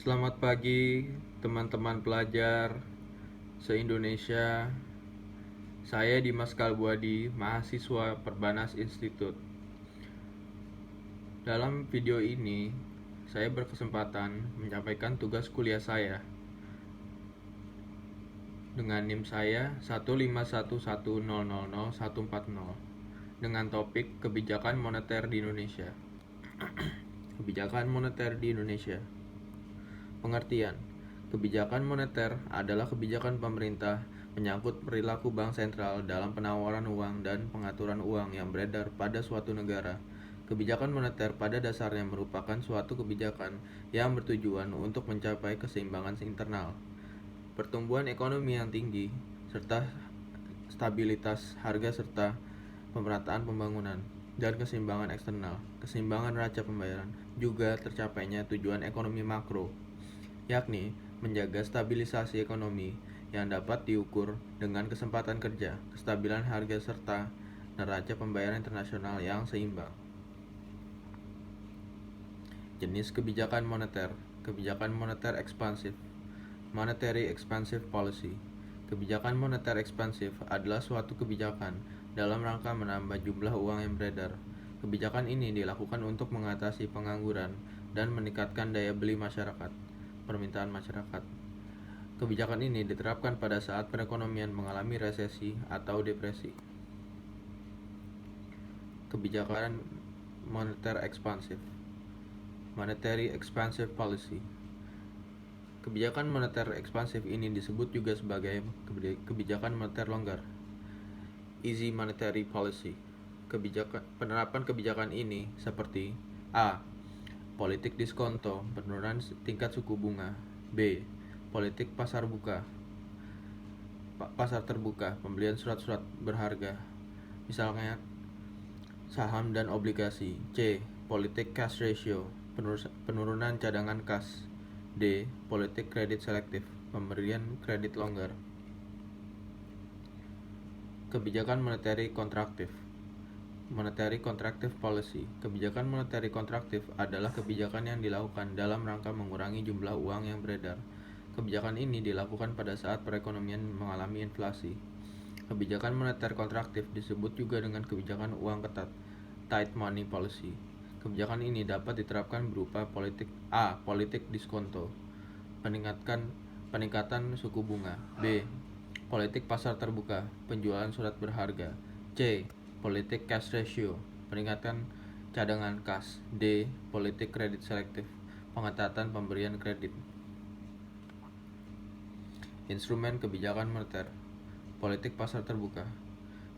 Selamat pagi teman-teman pelajar se-Indonesia. Saya Dimas Kalbuadi, mahasiswa Perbanas Institut. Dalam video ini, saya berkesempatan menyampaikan tugas kuliah saya dengan NIM saya 15110000140 dengan topik kebijakan moneter di Indonesia. Kebijakan moneter di Indonesia. Pengertian: kebijakan moneter adalah kebijakan pemerintah menyangkut perilaku bank sentral dalam penawaran uang dan pengaturan uang yang beredar pada suatu negara. Kebijakan moneter pada dasarnya merupakan suatu kebijakan yang bertujuan untuk mencapai keseimbangan internal, pertumbuhan ekonomi yang tinggi, serta stabilitas harga serta pemerataan pembangunan dan keseimbangan eksternal. Keseimbangan neraca pembayaran juga tercapainya tujuan ekonomi makro, yakni menjaga stabilisasi ekonomi yang dapat diukur dengan kesempatan kerja, kestabilan harga serta neraca pembayaran internasional yang seimbang. Jenis kebijakan moneter. Kebijakan moneter ekspansif. Monetary expansive policy. Kebijakan moneter ekspansif adalah suatu kebijakan dalam rangka menambah jumlah uang yang beredar. Kebijakan ini dilakukan untuk mengatasi pengangguran dan meningkatkan daya beli masyarakat, permintaan masyarakat. Kebijakan ini diterapkan pada saat perekonomian mengalami resesi atau depresi. Kebijakan moneter ekspansif. Monetary expansive policy. Kebijakan moneter ekspansif ini disebut juga sebagai kebijakan moneter longgar, easy monetary policy. Penerapan kebijakan ini seperti A. Politik diskonto, penurunan tingkat suku bunga. B. Politik pasar terbuka, pembelian surat-surat berharga, misalnya saham dan obligasi. C. Politik cash ratio, penurunan cadangan kas. D. Politik kredit selektif, pemberian kredit longgar. Kebijakan monetary kontraktif. Monetary contractive policy. Kebijakan monetary kontraktif adalah kebijakan yang dilakukan dalam rangka mengurangi jumlah uang yang beredar. Kebijakan ini dilakukan pada saat perekonomian mengalami inflasi. Kebijakan moneter kontraktif disebut juga dengan kebijakan uang ketat, tight money policy. Kebijakan ini dapat diterapkan berupa politik diskonto, peningkatan suku bunga. B. Politik pasar terbuka, penjualan surat berharga. C. Politik cash ratio, peningkatan cadangan kas. D. Politik kredit selektif, pengetatan pemberian kredit. Instrumen kebijakan moneter. Politik pasar terbuka.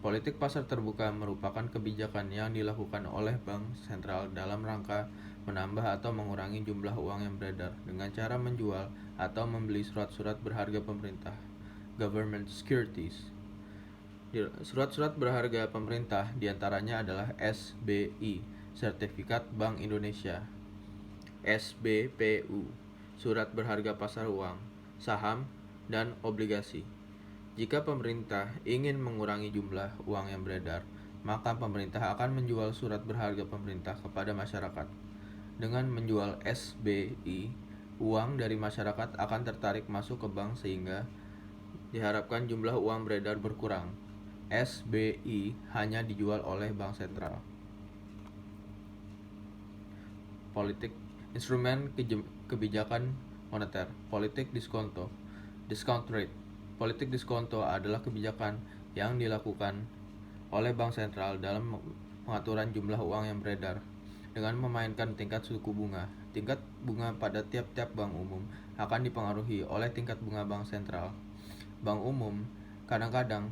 Politik pasar terbuka merupakan kebijakan yang dilakukan oleh bank sentral dalam rangka menambah atau mengurangi jumlah uang yang beredar dengan cara menjual atau membeli surat-surat berharga pemerintah, government securities. Surat-surat berharga pemerintah diantaranya adalah SBI, Sertifikat Bank Indonesia, SBPU, Surat Berharga Pasar Uang, Saham, dan Obligasi. Jika pemerintah ingin mengurangi jumlah uang yang beredar, maka pemerintah akan menjual surat berharga pemerintah kepada masyarakat. Dengan menjual SBI, uang dari masyarakat akan tertarik masuk ke bank sehingga diharapkan jumlah uang beredar berkurang. SBI hanya dijual oleh bank sentral. Instrumen kebijakan moneter. Politik diskonto, discount rate. Politik diskonto adalah kebijakan yang dilakukan oleh bank sentral dalam pengaturan jumlah uang yang beredar dengan memainkan tingkat suku bunga. Tingkat bunga pada tiap-tiap bank umum akan dipengaruhi oleh tingkat bunga bank sentral. Bank umum kadang-kadang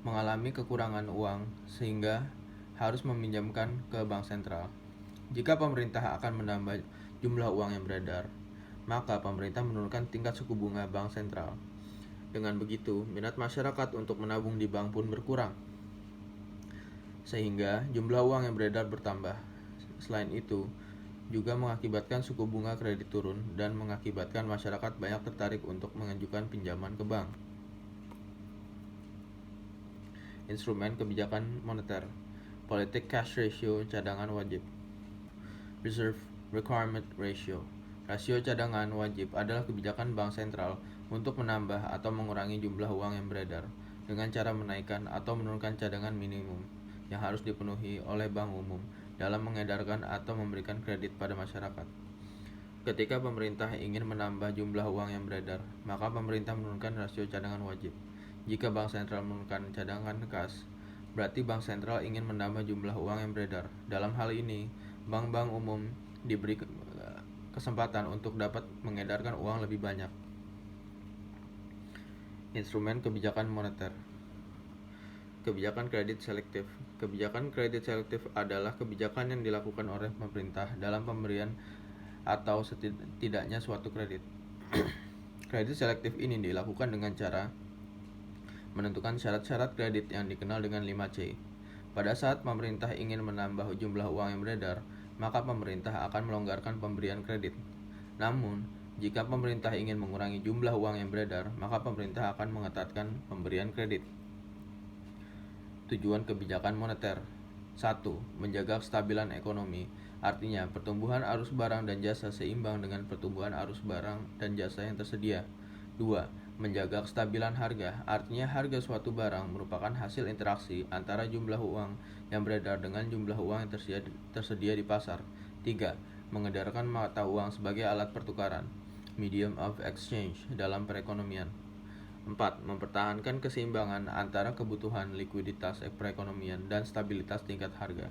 mengalami kekurangan uang sehingga harus meminjamkan ke bank sentral. Jika pemerintah akan menambah jumlah uang yang beredar, maka pemerintah menurunkan tingkat suku bunga bank sentral. Dengan begitu, minat masyarakat untuk menabung di bank pun berkurang, sehingga jumlah uang yang beredar bertambah. Selain itu, juga mengakibatkan suku bunga kredit turun dan mengakibatkan masyarakat banyak tertarik untuk mengajukan pinjaman ke bank. Instrumen kebijakan moneter. Politik cash ratio, cadangan wajib. Reserve requirement ratio, Rasio cadangan wajib adalah kebijakan bank sentral untuk menambah atau mengurangi jumlah uang yang beredar dengan cara menaikkan atau menurunkan cadangan minimum yang harus dipenuhi oleh bank umum dalam mengedarkan atau memberikan kredit pada masyarakat. Ketika pemerintah ingin menambah jumlah uang yang beredar, maka pemerintah menurunkan rasio cadangan wajib. Jika bank sentral menurunkan cadangan kas, berarti bank sentral ingin menambah jumlah uang yang beredar. Dalam hal ini, bank-bank umum diberi kesempatan untuk dapat mengedarkan uang lebih banyak. Instrumen kebijakan moneter. Kebijakan kredit selektif. Kebijakan kredit selektif adalah kebijakan yang dilakukan oleh pemerintah dalam pemberian atau setidaknya suatu kredit. Kredit selektif ini dilakukan dengan cara menentukan syarat-syarat kredit yang dikenal dengan 5C. Pada saat pemerintah ingin menambah jumlah uang yang beredar, maka pemerintah akan melonggarkan pemberian kredit. Namun, jika pemerintah ingin mengurangi jumlah uang yang beredar, maka pemerintah akan mengetatkan pemberian kredit. Tujuan kebijakan moneter. 1. Menjaga kestabilan ekonomi. Artinya, pertumbuhan arus barang dan jasa seimbang dengan pertumbuhan arus barang dan jasa yang tersedia. 2. Menjaga kestabilan harga. Artinya, harga suatu barang merupakan hasil interaksi antara jumlah uang yang beredar dengan jumlah uang yang tersedia di pasar. 3. Mengedarkan mata uang sebagai alat pertukaran, medium of exchange, dalam perekonomian. 4. Mempertahankan keseimbangan antara kebutuhan likuiditas perekonomian dan stabilitas tingkat harga.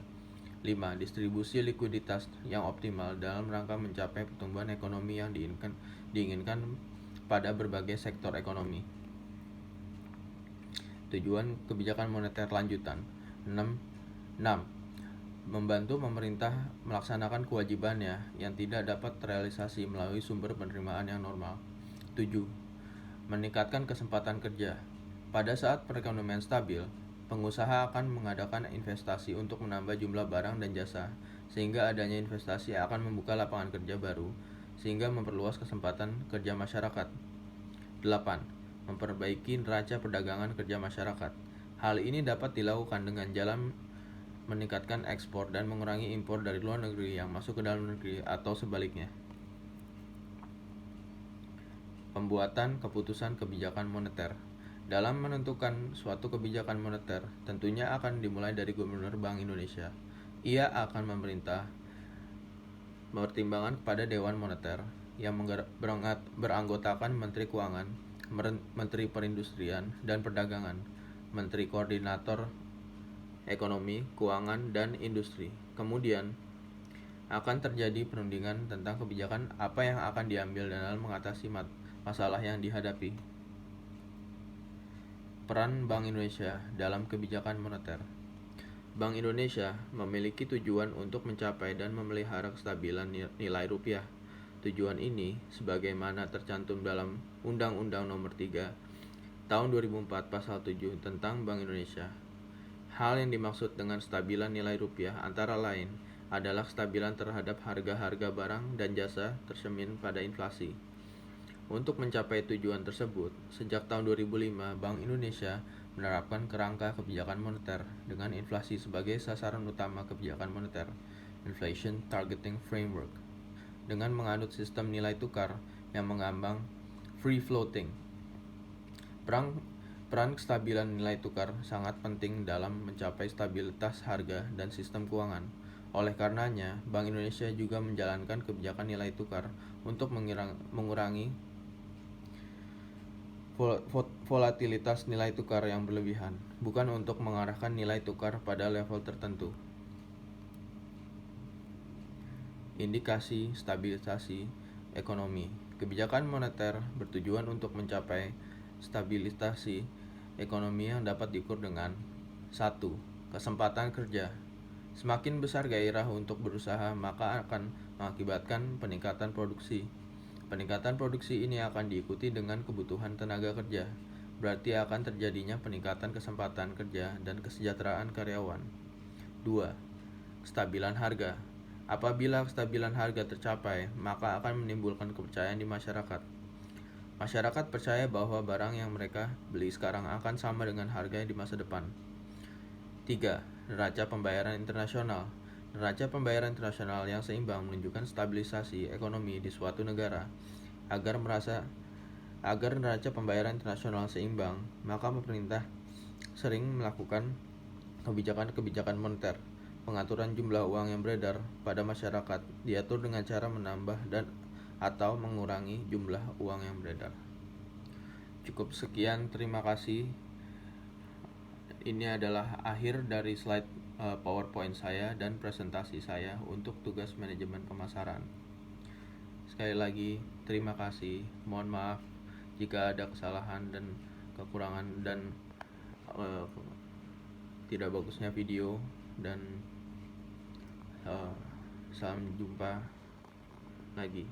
5. Distribusi likuiditas yang optimal dalam rangka mencapai pertumbuhan ekonomi yang diinginkan pada berbagai sektor ekonomi. Tujuan kebijakan moneter lanjutan. 6. Membantu pemerintah melaksanakan kewajibannya yang tidak dapat terrealisasi melalui sumber penerimaan yang normal. 7. Meningkatkan kesempatan kerja. Pada saat perekonomian stabil, pengusaha akan mengadakan investasi untuk menambah jumlah barang dan jasa, sehingga adanya investasi akan membuka lapangan kerja baru, sehingga memperluas kesempatan kerja masyarakat. 8. Memperbaiki neraca perdagangan kerja masyarakat. Hal ini dapat dilakukan dengan jalan meningkatkan ekspor dan mengurangi impor dari luar negeri yang masuk ke dalam negeri atau sebaliknya. Pembuatan keputusan kebijakan moneter. Dalam menentukan suatu kebijakan moneter, tentunya akan dimulai dari Gubernur Bank Indonesia. Ia akan memerintah pertimbangan kepada Dewan Moneter yang beranggotakan Menteri Keuangan, Menteri Perindustrian dan Perdagangan, Menteri Koordinator Ekonomi, Keuangan, dan Industri. Kemudian akan terjadi perundingan tentang kebijakan apa yang akan diambil dalam mengatasi masalah yang dihadapi. Peran Bank Indonesia dalam kebijakan moneter. Bank Indonesia memiliki tujuan untuk mencapai dan memelihara kestabilan nilai rupiah. Tujuan ini sebagaimana tercantum dalam Undang-Undang Nomor 3 Tahun 2004 Pasal 7 tentang Bank Indonesia. Hal yang dimaksud dengan stabilan nilai rupiah antara lain adalah kestabilan terhadap harga-harga barang dan jasa tercermin pada inflasi. Untuk mencapai tujuan tersebut, sejak tahun 2005, Bank Indonesia menerapkan kerangka kebijakan moneter dengan inflasi sebagai sasaran utama kebijakan moneter, Inflation Targeting Framework, dengan menganut sistem nilai tukar yang mengambang free floating. Peran kestabilan nilai tukar sangat penting dalam mencapai stabilitas harga dan sistem keuangan. Oleh karenanya, Bank Indonesia juga menjalankan kebijakan nilai tukar untuk mengurangi volatilitas nilai tukar yang berlebihan, bukan untuk mengarahkan nilai tukar pada level tertentu. Indikasi stabilisasi ekonomi. Kebijakan moneter bertujuan untuk mencapai stabilisasi ekonomi yang dapat diukur dengan 1. Kesempatan kerja. Semakin besar gairah untuk berusaha, maka akan mengakibatkan peningkatan produksi. Peningkatan produksi ini akan diikuti dengan kebutuhan tenaga kerja, berarti akan terjadinya peningkatan kesempatan kerja dan kesejahteraan karyawan. 2. Kestabilan harga. Apabila kestabilan harga tercapai, maka akan menimbulkan kepercayaan di masyarakat. Masyarakat percaya bahwa barang yang mereka beli sekarang akan sama dengan harga di masa depan. 3. Neraca pembayaran internasional. Neraca pembayaran internasional yang seimbang menunjukkan stabilisasi ekonomi di suatu negara. Agar neraca pembayaran internasional seimbang, maka pemerintah sering melakukan kebijakan-kebijakan moneter. Pengaturan jumlah uang yang beredar pada masyarakat diatur dengan cara menambah dan atau mengurangi jumlah uang yang beredar. Cukup sekian, terima kasih. Ini adalah akhir dari slide PowerPoint saya dan presentasi saya untuk tugas manajemen pemasaran. Sekali lagi, terima kasih. Mohon maaf jika ada kesalahan dan kekurangan dan tidak bagusnya video, dan sampai jumpa lagi.